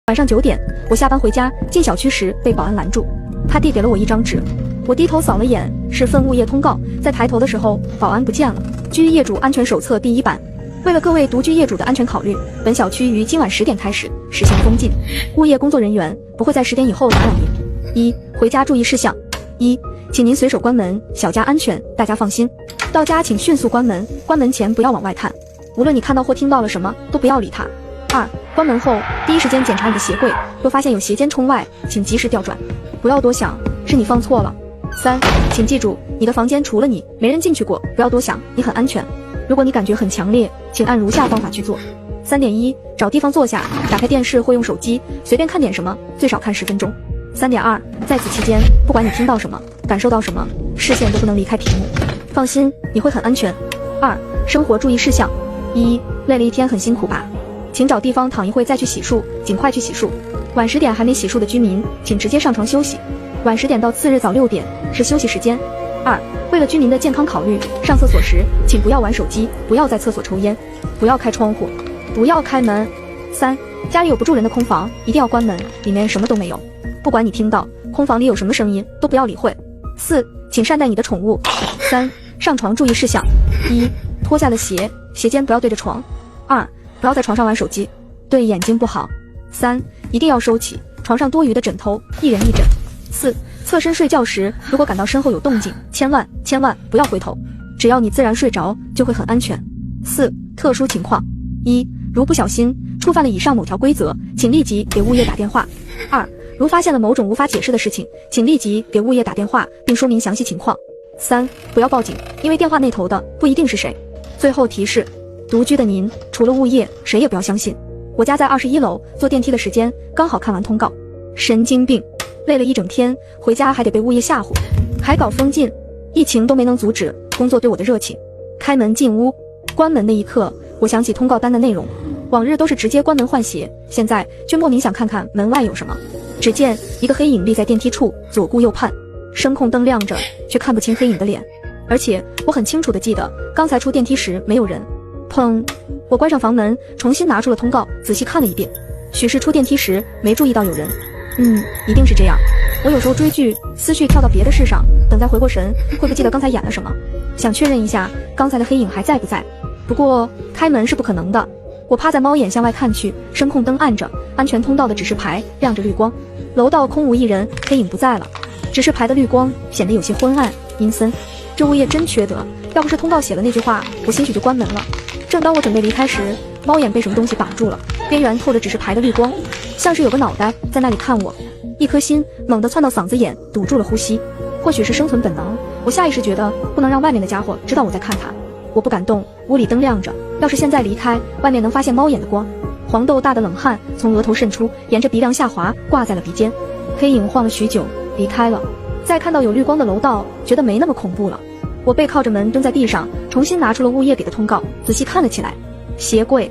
晚上9点，我下班回家，进小区时被保安拦住，他递给了我一张纸，我低头扫了眼，是份物业通告。再抬头的时候，保安不见了。居业主安全手册第1版。为了各位独居业主的安全考虑，本小区于今晚10点开始实行封禁，物业工作人员不会在10点以后打扰您。1、回家注意事项。1、请您随手关门，小家安全，大家放心。到家请迅速关门，关门前不要往外看，无论你看到或听到了什么，都不要理它。2、关门后第一时间检查你的鞋柜，若发现有鞋尖冲外，请及时调转，不要多想，是你放错了。3、请记住，你的房间除了你，没人进去过，不要多想，你很安全。如果你感觉很强烈，请按如下方法去做。3.1 找地方坐下，打开电视或用手机，随便看点什么，最少看10分钟。3.2 在此期间，不管你听到什么，感受到什么，视线都不能离开屏幕。放心，你会很安全。2、生活注意事项。1、累了一天很辛苦吧？请找地方躺一会再去洗漱，尽快去洗漱。晚10点还没洗漱的居民，请直接上床休息。晚10点到次日早6点是休息时间。2、为了居民的健康考虑，上厕所时请不要玩手机，不要在厕所抽烟，不要开窗户，不要开门。3、家里有不住人的空房，一定要关门，里面什么都没有，不管你听到空房里有什么声音，都不要理会。4、请善待你的宠物。3、上床注意事项。1、脱下了鞋，鞋尖不要对着床。2、不要在床上玩手机，对眼睛不好。3、一定要收起床上多余的枕头，一人一枕。4、侧身睡觉时，如果感到身后有动静，千万不要回头，只要你自然睡着，就会很安全。4、特殊情况。1、如不小心触犯了以上某条规则，请立即给物业打电话。2、如发现了某种无法解释的事情，请立即给物业打电话，并说明详细情况。3、不要报警，因为电话那头的不一定是谁。最后提示，独居的您，除了物业，谁也不要相信。我家在21楼，坐电梯的时间刚好看完通告。神经病，累了一整天，回家还得被物业吓唬，还搞封禁，疫情都没能阻止工作对我的热情。开门进屋，关门的一刻，我想起通告单的内容，往日都是直接关门换鞋，现在却莫名想看看门外有什么。只见一个黑影立在电梯处，左顾右盼，声控灯亮着，却看不清黑影的脸，而且我很清楚地记得，刚才出电梯时没有人。砰！我关上房门，重新拿出了通告，仔细看了一遍。许是出电梯时没注意到有人。一定是这样。我有时候追剧，思绪跳到别的事上，等再回过神，会不记得刚才演了什么，想确认一下刚才的黑影还在不在。不过开门是不可能的。我趴在猫眼向外看去，声控灯暗着，安全通道的指示牌亮着绿光，楼道空无一人，黑影不在了。指示牌的绿光显得有些昏暗阴森。这物业真缺德，要不是通告写了那句话，我兴许就关门了。正当我准备离开时，猫眼被什么东西绑住了，边缘透着指示牌的绿光，像是有个脑袋在那里看我。一颗心猛地窜到嗓子眼，堵住了呼吸。或许是生存本能，我下意识觉得不能让外面的家伙知道我在看他。我不敢动，屋里灯亮着，要是现在离开，外面能发现猫眼的光。黄豆大的冷汗从额头渗出，沿着鼻梁下滑，挂在了鼻尖。黑影晃了许久，离开了。再看到有绿光的楼道，觉得没那么恐怖了。我背靠着门蹲在地上，重新拿出了物业给的通告，仔细看了起来。鞋柜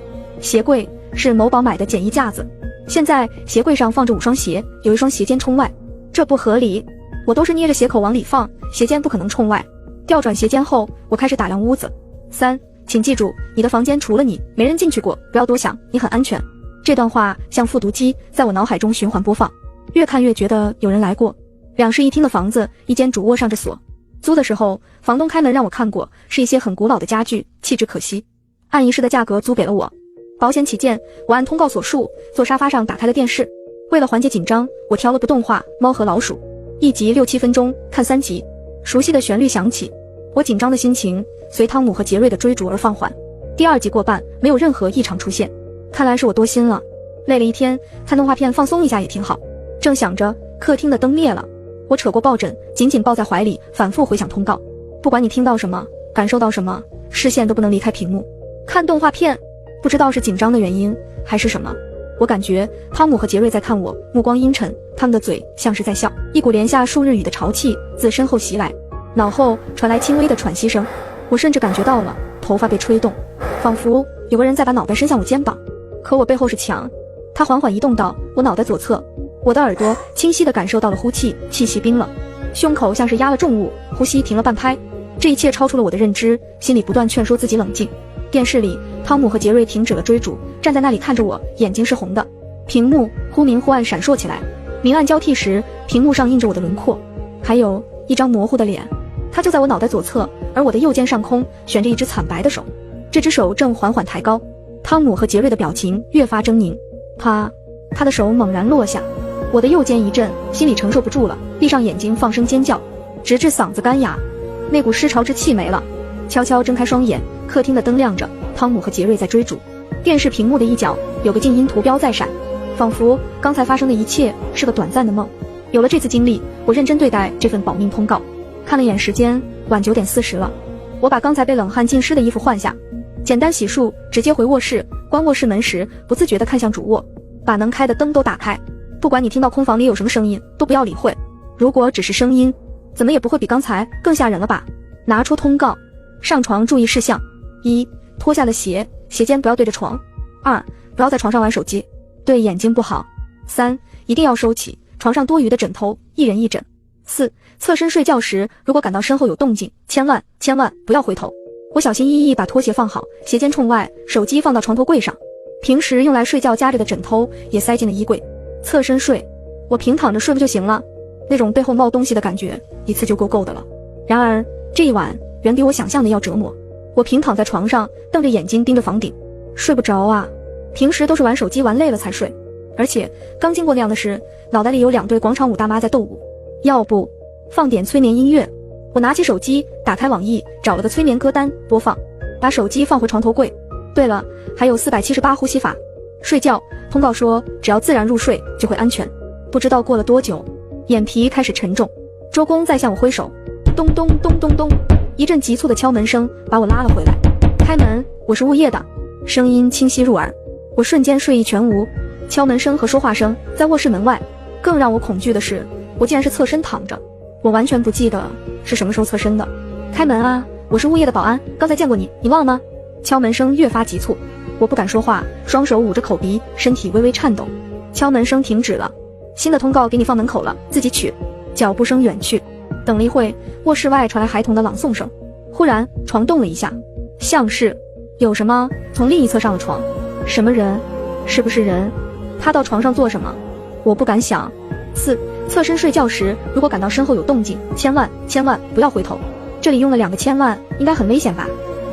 是某宝买的简易架子，现在鞋柜上放着5双鞋，有1双鞋尖冲外，这不合理。我都是捏着鞋口往里放，鞋尖不可能冲外。调转鞋尖后，我开始打量屋子。3、请记住，你的房间除了你，没人进去过，不要多想，你很安全。这段话像复读机在我脑海中循环播放，越看越觉得有人来过。2室1厅的房子，一间主卧上着锁。租的时候，房东开门让我看过，是一些很古老的家具，气质可惜。按1室的价格租给了我。保险起见，我按通告所述，坐沙发上打开了电视。为了缓解紧张，我调了部动画《猫和老鼠》，一集6-7分钟，看3集。熟悉的旋律响起，我紧张的心情随汤姆和杰瑞的追逐而放缓。第2集过半，没有任何异常出现，看来是我多心了。累了一天，看动画片放松一下也挺好。正想着，客厅的灯灭了，我扯过抱枕，紧紧抱在怀里，反复回想通告。不管你听到什么，感受到什么，视线都不能离开屏幕。看动画片，不知道是紧张的原因还是什么，我感觉汤姆和杰瑞在看我，目光阴沉，他们的嘴像是在笑。一股连下数日雨的潮气自身后袭来，脑后传来轻微的喘息声，我甚至感觉到了头发被吹动，仿佛有个人在把脑袋伸向我肩膀。可我背后是墙，它缓缓移动到我脑袋左侧，我的耳朵清晰地感受到了呼气，气息冰冷，胸口像是压了重物，呼吸停了半拍。这一切超出了我的认知，心里不断劝说自己冷静。电视里，汤姆和杰瑞停止了追逐，站在那里看着我，眼睛是红的。屏幕忽明忽暗闪烁起来，明暗交替时，屏幕上映着我的轮廓，还有一张模糊的脸。它就在我脑袋左侧，而我的右肩上空悬着一只惨白的手，这只手正缓缓抬高。汤姆和杰瑞的表情越发狰狞。他的手猛然落下，我的右肩一震，心里承受不住了，闭上眼睛放声尖叫，直至嗓子干哑，那股尸潮之气没了。悄悄睁开双眼，客厅的灯亮着，汤姆和杰瑞在追逐。电视屏幕的一角有个静音图标在闪，仿佛刚才发生的一切是个短暂的梦。有了这次经历，我认真对待这份保命通告。看了眼时间，晚9点40了。我把刚才被冷汗浸湿的衣服换下，简单洗漱，直接回卧室。关卧室门时，不自觉地看向主卧，把能开的灯都打开。不管你听到空房里有什么声音，都不要理会。如果只是声音，怎么也不会比刚才更吓人了吧？拿出通告，上床注意事项：1. 脱下了鞋，鞋尖不要对着床； 2. 不要在床上玩手机，对眼睛不好； 3. 一定要收起床上多余的枕头，一人一枕； 4. 侧身睡觉时，如果感到身后有动静，千万不要回头。我小心翼翼把拖鞋放好，鞋尖冲外，手机放到床头柜上，平时用来睡觉夹着的枕头也塞进了衣柜。侧身睡，我平躺着睡不就行了？那种背后冒东西的感觉，一次就够的了。然而这一晚远比我想象的要折磨。我平躺在床上，瞪着眼睛盯着房顶，睡不着啊。平时都是玩手机玩累了才睡，而且刚经过那样的事，脑袋里有2对广场舞大妈在斗舞。要不放点催眠音乐？我拿起手机，打开网易，找了个催眠歌单播放，把手机放回床头柜。对了，还有478呼吸法。睡觉通告说，只要自然入睡就会安全。不知道过了多久，眼皮开始沉重。周公在向我挥手，咚咚咚咚咚，一阵急促的敲门声把我拉了回来。开门，我是物业的，声音清晰入耳。我瞬间睡意全无，敲门声和说话声在卧室门外。更让我恐惧的是，我竟然是侧身躺着。我完全不记得是什么时候侧身的。开门啊，我是物业的保安，刚才见过你，你忘了吗？敲门声越发急促，我不敢说话，双手捂着口鼻，身体微微颤抖。敲门声停止了，新的通告给你放门口了，自己取。脚步声远去，等了一会，卧室外传来孩童的朗诵声。忽然床动了一下，像是有什么从另一侧上了床。什么人？是不是人？他到床上做什么？我不敢想。4. 侧身睡觉时，如果感到身后有动静，千万不要回头。这里用了2个千万，应该很危险吧？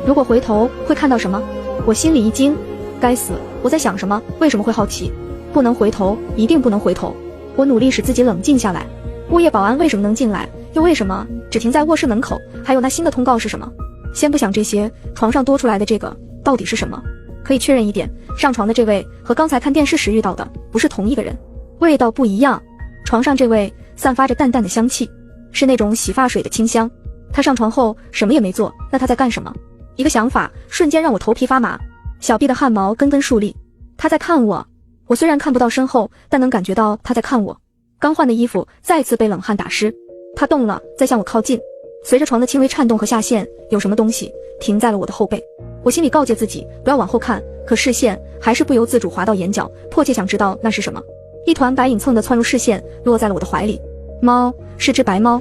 如果回头会看到什么？我心里一惊，该死，我在想什么？为什么会好奇？不能回头，一定不能回头。我努力使自己冷静下来。物业保安为什么能进来？又为什么只停在卧室门口？还有那新的通告是什么？先不想这些，床上多出来的这个到底是什么？可以确认一点，上床的这位和刚才看电视时遇到的不是同一个人，味道不一样。床上这位散发着淡淡的香气，是那种洗发水的清香。他上床后什么也没做，那他在干什么？一个想法瞬间让我头皮发麻，小臂的汗毛根根竖立。他在看我，我虽然看不到身后，但能感觉到他在看我。刚换的衣服再次被冷汗打湿，他动了，在向我靠近。随着床的轻微颤动和下陷，有什么东西停在了我的后背。我心里告诫自己不要往后看，可视线还是不由自主滑到眼角，迫切想知道那是什么。一团白影蹭地窜入视线，落在了我的怀里。猫，是只白猫。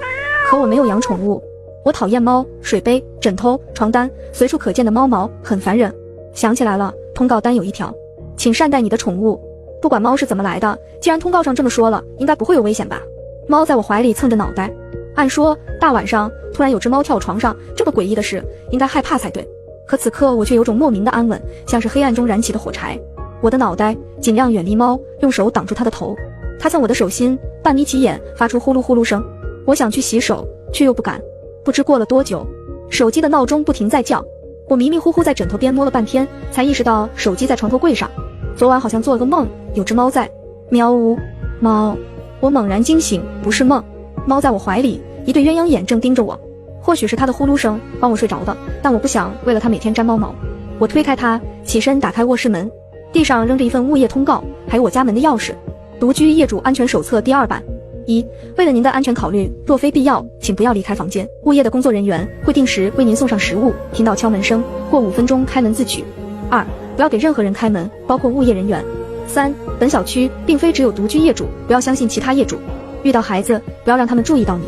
可我没有养宠物，我讨厌猫，水杯、枕头、床单，随处可见的猫毛很烦人。想起来了，通告单有一条，请善待你的宠物。不管猫是怎么来的，既然通告上这么说了，应该不会有危险吧？猫在我怀里蹭着脑袋，按说大晚上突然有只猫跳我床上，这么诡异的事，应该害怕才对。可此刻我却有种莫名的安稳，像是黑暗中燃起的火柴。我的脑袋尽量远离猫，用手挡住它的头。它蹭我的手心，半眯起眼，发出呼噜呼噜声。我想去洗手，却又不敢。不知过了多久，手机的闹钟不停在叫。我迷迷糊糊在枕头边摸了半天，才意识到手机在床头柜上。昨晚好像做了个梦，有只猫在喵呜。猫！我猛然惊醒，不是梦，猫在我怀里，一对鸳鸯眼正盯着我。或许是它的呼噜声帮我睡着的，但我不想为了它每天沾猫毛。我推开它，起身打开卧室门。地上扔着一份物业通告，还有我家门的钥匙。独居业主安全手册第2版。1. 为了您的安全考虑，若非必要，请不要离开房间。物业的工作人员会定时为您送上食物。听到敲门声，过5分钟开门自取。2. 不要给任何人开门，包括物业人员。3. 本小区并非只有独居业主，不要相信其他业主。遇到孩子，不要让他们注意到你。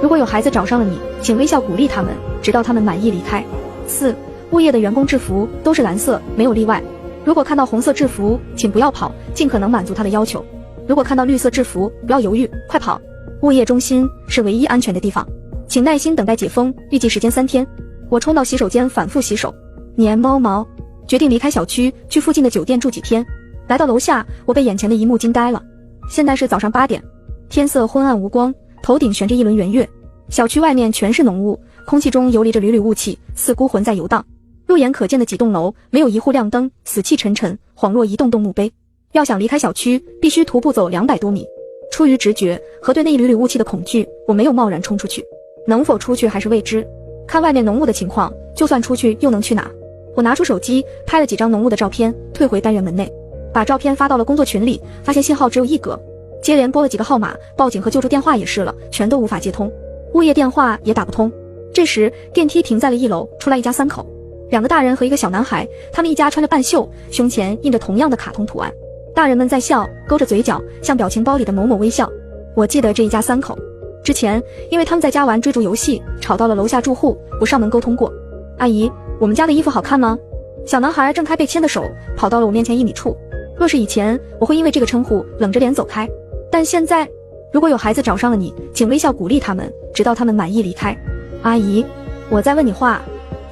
如果有孩子找上了你，请微笑鼓励他们，直到他们满意离开。4. 物业的员工制服都是蓝色，没有例外。如果看到红色制服，请不要跑，尽可能满足他的要求。如果看到绿色制服，不要犹豫，快跑。物业中心是唯一安全的地方，请耐心等待解封，预计时间3天。我冲到洗手间反复洗手，黏猫毛，决定离开小区，去附近的酒店住几天。来到楼下，我被眼前的一幕惊呆了。现在是早上8点，天色昏暗无光，头顶悬着一轮圆月，小区外面全是浓雾，空气中游离着缕缕雾气，似孤魂在游荡。肉眼可见的几栋楼没有一户亮灯，死气沉沉，恍若一栋栋墓碑。要想离开小区，必须徒步走200多米。出于直觉和对那一缕缕雾气的恐惧，我没有贸然冲出去。能否出去还是未知，看外面浓雾的情况，就算出去又能去哪？我拿出手机拍了几张浓雾的照片，退回单元门内，把照片发到了工作群里，发现信号只有1格，接连拨了几个号码，报警和救助电话也试了，全都无法接通，物业电话也打不通。这时电梯停在了1楼，出来一家3口，2个大人和一个小男孩，他们一家穿着半袖，胸前印着同样的卡通图案。大人们在笑，勾着嘴角，向表情包里的某某微笑。我记得这一家3口，之前因为他们在家玩追逐游戏，吵到了楼下住户，我上门沟通过。阿姨，我们家的衣服好看吗？小男孩挣开被牵的手，跑到了我面前1米处。若是以前，我会因为这个称呼冷着脸走开，但现在，如果有孩子找上了你，请微笑鼓励他们，直到他们满意离开。阿姨，我在问你话。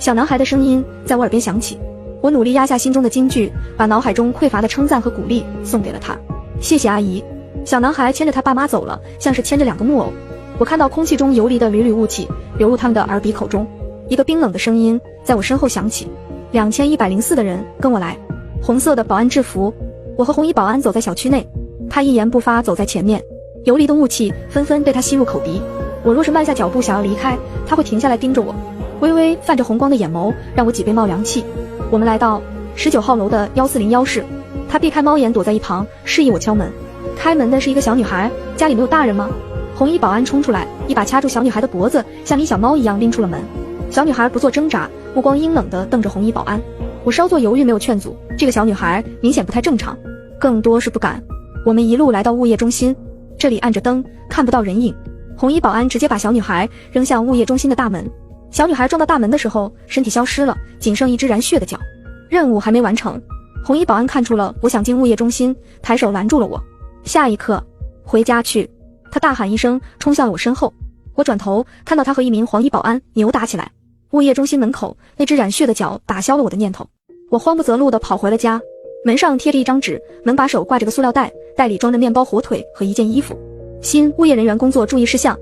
小男孩的声音在我耳边响起，我努力压下心中的惊惧，把脑海中匮乏的称赞和鼓励送给了他。谢谢阿姨。小男孩牵着他爸妈走了，像是牵着2个木偶。我看到空气中游离的缕缕雾气流入他们的耳鼻口中，一个冰冷的声音在我身后响起：2104的人跟我来。红色的保安制服，我和红衣保安走在小区内，他一言不发走在前面，游离的雾气纷纷被他吸入口鼻。我若是慢下脚步想要离开，他会停下来盯着我，微微泛着红光的眼眸让我脊背冒凉气。我们来到19号楼的1401室，他避开猫眼躲在一旁，示意我敲门。开门的是一个小女孩，家里没有大人吗？红衣保安冲出来，一把掐住小女孩的脖子，像一小猫一样拎出了门。小女孩不做挣扎，目光阴冷地瞪着红衣保安。我稍作犹豫，没有劝阻，这个小女孩明显不太正常，更多是不敢。我们一路来到物业中心，这里暗着灯，看不到人影。红衣保安直接把小女孩扔向物业中心的大门，小女孩撞到大门的时候，身体消失了，仅剩一只燃血的脚。任务还没完成，红衣保安看出了我想进物业中心，抬手拦住了我。下一刻，回家去！他大喊一声，冲向了我身后。我转头看到他和一名黄衣保安扭打起来。物业中心门口那只染血的脚打消了我的念头，我慌不择路地跑回了家。门上贴着一张纸，门把手挂着个塑料袋，袋里装着面包、火腿和一件衣服。新物业人员工作注意事项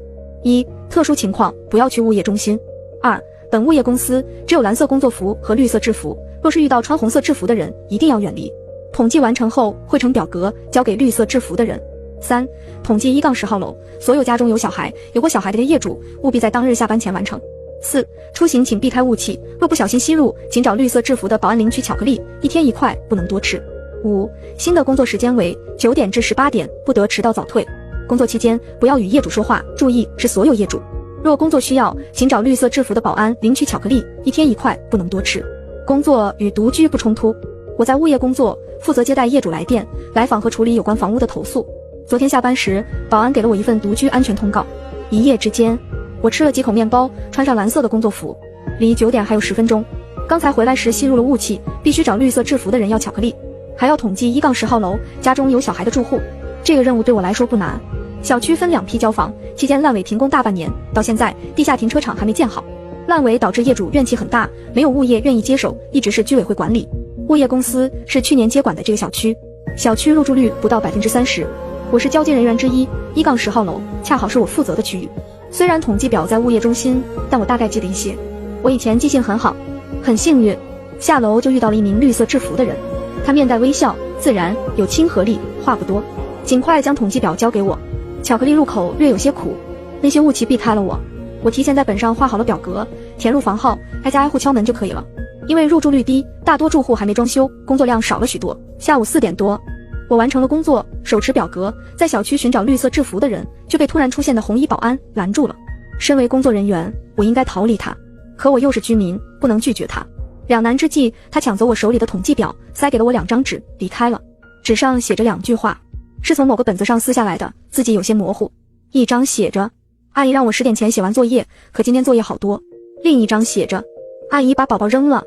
：1. 特殊情况不要去物业中心。2. 本物业公司只有蓝色工作服和绿色制服，若是遇到穿红色制服的人，一定要远离。统计完成后汇成表格交给绿色制服的人。3. 统计1-10号楼所有家中有小孩、有过小孩的业主，务必在当日下班前完成。4. 出行请避开雾气，若不小心吸入，请找绿色制服的保安领取巧克力，1天1块，不能多吃。5. 新的工作时间为9点至18点，不得迟到早退。工作期间不要与业主说话，注意是所有业主。若工作需要，请找绿色制服的保安领取巧克力，1天1块，不能多吃。工作与独居不冲突。我在物业工作，负责接待业主来电、来访和处理有关房屋的投诉。昨天下班时，保安给了我一份独居安全通告。一夜之间，我吃了几口面包，穿上蓝色的工作服。离9点还有10分钟。刚才回来时吸入了雾气，必须找绿色制服的人要巧克力，还要统计1-10号楼家中有小孩的住户。这个任务对我来说不难。小区分2批交房，期间烂尾停工大半年，到现在地下停车场还没建好。烂尾导致业主怨气很大，没有物业愿意接手，一直是居委会管理。物业公司是去年接管的这个小区，小区入住率不到30%。我是交接人员之一，1-10号楼恰好是我负责的区域。虽然统计表在物业中心，但我大概记得一些。我以前记性很好，很幸运，下楼就遇到了一名绿色制服的人，他面带微笑，自然有亲和力，话不多，尽快将统计表交给我。巧克力入口略有些苦，那些雾气避开了我。我提前在本上画好了表格，填入房号，挨家挨户敲门就可以了。因为入住率低，大多住户还没装修，工作量少了许多。下午4点多，我完成了工作，手持表格，在小区寻找绿色制服的人，就被突然出现的红衣保安拦住了。身为工作人员，我应该逃离他，可我又是居民，不能拒绝他。两难之际，他抢走我手里的统计表，塞给了我2张纸，离开了。纸上写着2句话，是从某个本子上撕下来的，字迹有些模糊。一张写着：阿姨让我10点前写完作业，可今天作业好多。另一张写着：阿姨把宝宝扔了。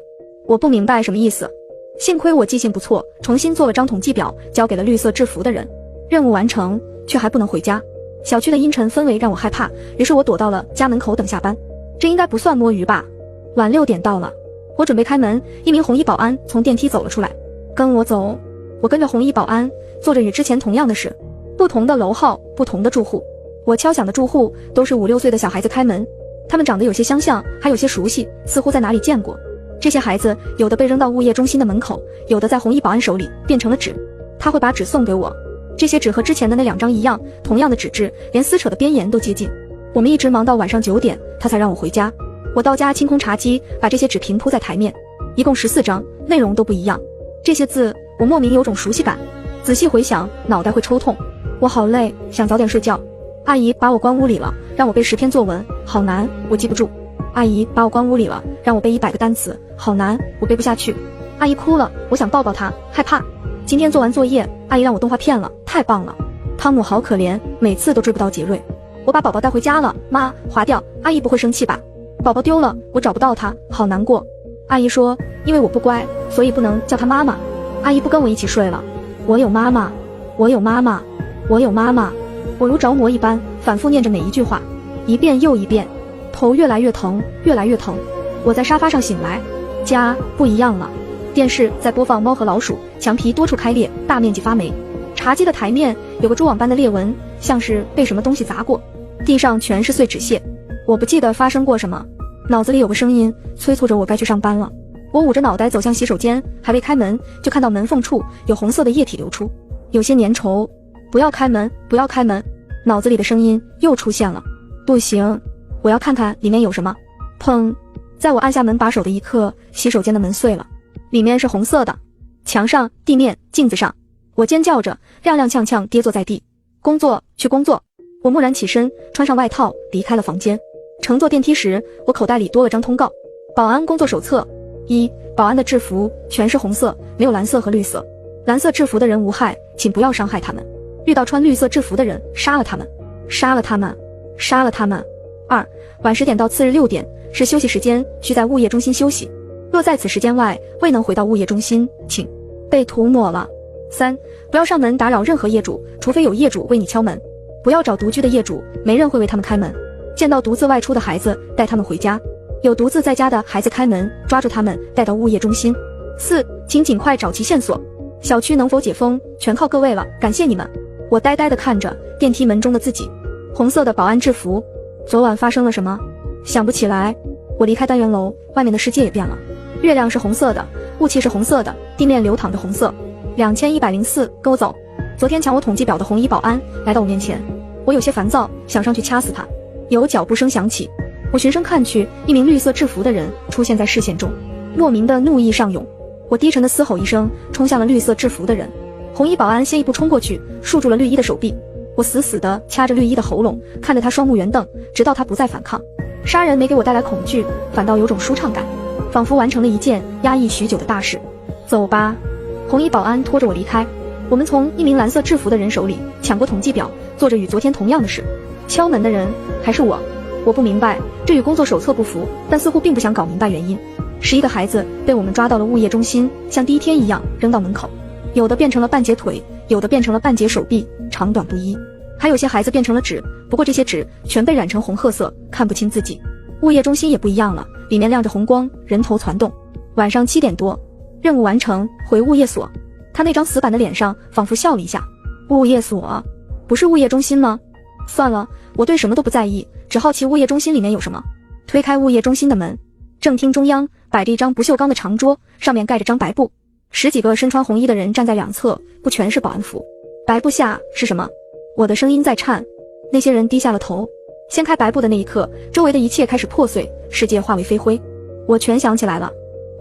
我不明白什么意思。幸亏我记性不错，重新做了张统计表，交给了绿色制服的人。任务完成，却还不能回家。小区的阴沉氛围让我害怕，于是我躲到了家门口等下班。这应该不算摸鱼吧？晚6点到了，我准备开门，一名红衣保安从电梯走了出来，跟我走。我跟着红衣保安，做着与之前同样的事。不同的楼号，不同的住户。我敲响的住户都是5、6岁的小孩子开门，他们长得有些相像，还有些熟悉，似乎在哪里见过。这些孩子有的被扔到物业中心的门口，有的在红衣保安手里变成了纸，他会把纸送给我。这些纸和之前的那2张一样，同样的纸质，连撕扯的边沿都接近。我们一直忙到晚上9点，他才让我回家。我到家清空茶几，把这些纸平铺在台面，一共14张，内容都不一样。这些字我莫名有种熟悉感，仔细回想，脑袋会抽痛。我好累，想早点睡觉。阿姨把我关屋里了，让我背10篇作文，好难，我记不住。阿姨把我关屋里了，让我背100个单词，好难，我背不下去。阿姨哭了，我想抱抱她，害怕。今天做完作业，阿姨让我动画片了，太棒了。汤姆好可怜，每次都追不到杰瑞。我把宝宝带回家了，妈，划掉，阿姨不会生气吧？宝宝丢了，我找不到他，好难过。阿姨说，因为我不乖，所以不能叫他妈妈。阿姨不跟我一起睡了。我有妈妈，我有妈妈，我有妈妈。我如着魔一般，反复念着每一句话，一遍又一遍，头越来越疼，越来越疼。我在沙发上醒来，家不一样了。电视在播放《猫和老鼠》，墙皮多处开裂，大面积发霉。茶几的台面有个蛛网般的裂纹，像是被什么东西砸过。地上全是碎纸屑。我不记得发生过什么，脑子里有个声音催促着我该去上班了。我捂着脑袋走向洗手间，还未开门，就看到门缝处有红色的液体流出，有些粘稠。不要开门，不要开门！脑子里的声音又出现了。不行，我要看看里面有什么。砰！在我按下门把手的一刻，洗手间的门碎了，里面是红色的，墙上、地面、镜子上。我尖叫着，踉踉跄跄跌坐在地。工作，去工作！我蓦然起身，穿上外套，离开了房间。乘坐电梯时，我口袋里多了张通告：保安工作手册。1. 保安的制服全是红色，没有蓝色和绿色。蓝色制服的人无害，请不要伤害他们。遇到穿绿色制服的人，杀了他们，杀了他们，杀了他们。2. 晚10点到次日6点是休息时间，需在物业中心休息。若在此时间外未能回到物业中心，请被涂抹了。3. 不要上门打扰任何业主，除非有业主为你敲门。不要找独居的业主，没人会为他们开门。见到独自外出的孩子，带他们回家。有独自在家的孩子开门，抓住他们带到物业中心。4. 请尽快找齐线索。小区能否解封，全靠各位了，感谢你们。我呆呆地看着电梯门中的自己，红色的保安制服。昨晚发生了什么？想不起来。我离开单元楼，外面的世界也变了。月亮是红色的，雾气是红色的，地面流淌着红色。2104，跟我走。昨天抢我统计表的红衣保安来到我面前，我有些烦躁，想上去掐死他。有脚步声响起，我循声看去，一名绿色制服的人出现在视线中，莫名的怒意上涌。我低沉的嘶吼一声，冲向了绿色制服的人。红衣保安先一步冲过去，束住了绿衣的手臂。我死死地掐着绿衣的喉咙，看着他双目圆瞪，直到他不再反抗。杀人没给我带来恐惧，反倒有种舒畅感，仿佛完成了一件压抑许久的大事。走吧。红衣保安拖着我离开。我们从一名蓝色制服的人手里抢过统计表，做着与昨天同样的事。敲门的人还是我。我不明白，这与工作手册不符，但似乎并不想搞明白原因。11个孩子被我们抓到了物业中心，像第一天一样扔到门口。有的变成了半截腿，有的变成了半截手臂，长短不一。还有些孩子变成了纸，不过这些纸全被染成红褐色，看不清自己。物业中心也不一样了，里面亮着红光，人头攒动。晚上7点多，任务完成，回物业所。他那张死板的脸上仿佛笑了一下。物业所，不是物业中心吗？算了，我对什么都不在意，只好奇物业中心里面有什么。推开物业中心的门，正厅中央摆着一张不锈钢的长桌，上面盖着张白布，10几个身穿红衣的人站在两侧，不全是保安服。白布下是什么？我的声音在颤。那些人低下了头。掀开白布的那一刻，周围的一切开始破碎，世界化为飞灰。我全想起来了。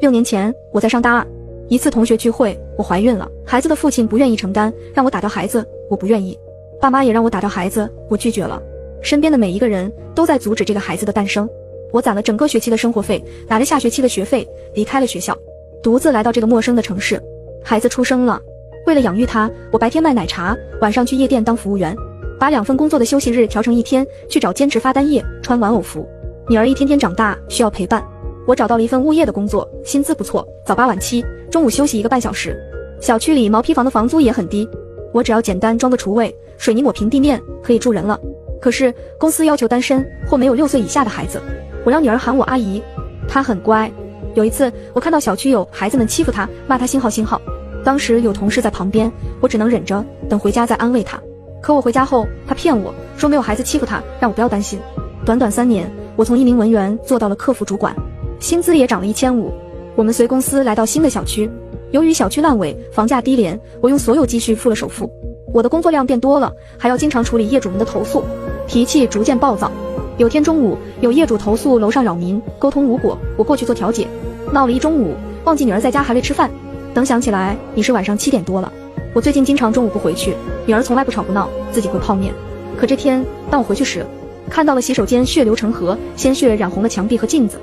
6年前，我在上大2，一次同学聚会，我怀孕了。孩子的父亲不愿意承担，让我打掉孩子，我不愿意。爸妈也让我打掉孩子，我拒绝了。身边的每一个人都在阻止这个孩子的诞生。我攒了整个学期的生活费，拿着下学期的学费，离开了学校，独自来到这个陌生的城市。孩子出生了，为了养育他，我白天卖奶茶，晚上去夜店当服务员，把2份工作的休息日调成1天，去找兼职发单页，穿玩偶服。女儿一天天长大，需要陪伴。我找到了一份物业的工作，薪资不错，早8晚7，中午休息1个半小时。小区里毛坯房的房租也很低，我只要简单装个厨卫，水泥抹平地面，可以住人了。可是公司要求单身或没有6岁以下的孩子，我让女儿喊我阿姨，她很乖。有一次我看到小区有孩子们欺负她，骂她星号星号，当时有同事在旁边，我只能忍着，等回家再安慰她。可我回家后，她骗我说没有孩子欺负她，让我不要担心。短短3年，我从1名文员做到了客服主管，薪资也涨了1500。我们随公司来到新的小区，由于小区烂尾，房价低廉，我用所有积蓄付了首付。我的工作量变多了，还要经常处理业主们的投诉，脾气逐渐暴躁。有天中午，有业主投诉楼上扰民，沟通无果，我过去做调解，闹了一中午，忘记女儿在家还未吃饭。等想起来，已是晚上7点多了。我最近经常中午不回去，女儿从来不吵不闹，自己会泡面。可这天当我回去时，看到了洗手间血流成河，鲜血染红了墙壁和镜子，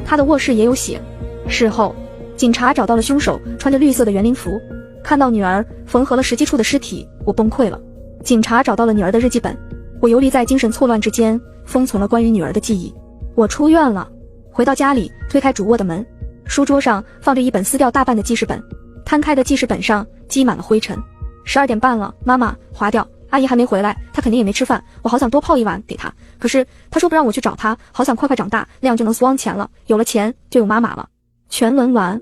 她的卧室也有血。事后警察找到了凶手，穿着绿色的园林服。看到女儿缝合了10几处的尸体，我崩溃了。警察找到了女儿的日记本，我游离在精神错乱之间，封存了关于女儿的记忆。我出院了，回到家里，推开主卧的门，书桌上放着一本撕掉大半的记事本，摊开的记事本上积满了灰尘。12点半了，妈妈，划掉，阿姨还没回来，她肯定也没吃饭，我好想多泡一碗给她，可是她说不让我去找她，好想快快长大，那样就能swang钱了，有了钱就有妈妈了。全文完。